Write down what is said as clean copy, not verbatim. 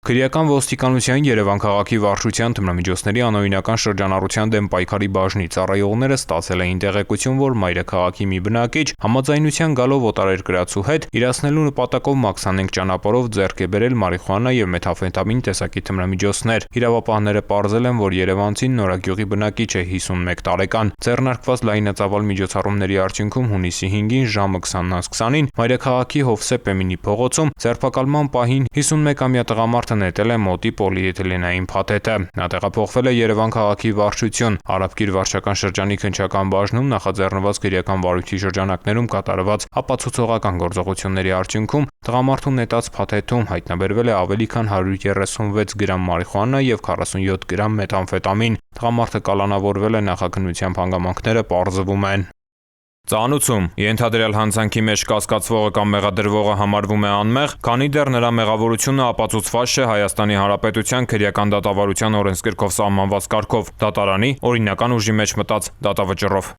Քրեական ոստիկանության Երևան քաղաքի վարչության թմրամիջոցների անօրինական շրջանառության դեմ պայքարի բաժնի ծառայողները ստացել էին տեղեկություն, որ մայրաքաղաքի մի բնակիչ համաձայնության գալով օտարերկրացու հետ իրացնելու նպատակով մաքսանենգ ճանապարհով ձեռք է բերել մարիխուանա եւ մեթամֆետամին տեսակի թմրամիջոցներ։ Իրավապահները պարզել են, որ երևանցին Նորագյուղի բնակիչ է 51 տարեկան։ Ձեռնարկված լայնածավալ միջոցառումների արդյունքում հունիսի 5-ին ժամը 20:20-ին մայրաքաղաքի Հովսեփ Էմինի փողոցում ձերբակալման պահին 51-ամյա տղամարդը նետել է մոտի պոլիէթիլենային փաթեթը։ Նա տեղափոխվել է Երևան քաղաքի վարչություն։ Արաբկիր վարչական շրջանի քննչական բաժնում նախաձեռնված քրեական վարույթի շրջանակներում կատարված ապացուցողական գործողությունների արդյունքում տղամարդու նետած փաթեթում հայտնաբերվել է ավելի քան 136 գրամ մարիխուանա եւ 47 գրամ մեթամֆետամին։ Տղամարդը կալանավորվել է, նախաքննությամբ հանգամանքները պարզվում են։ Ծանուցում ենթադրյալ հանցանքի մեջ կասկածվողը կամ մեղադրվողը համարվում է անմեղ, քանի դեռ նրա մեղավորությունը ապացուցված չէ Հայաստանի Հանրապետության քրեական դատավարության օրենսգրքով սահմանված կարգով՝ դատարանի օրինական ուժի մեջ մտած դատավճռով։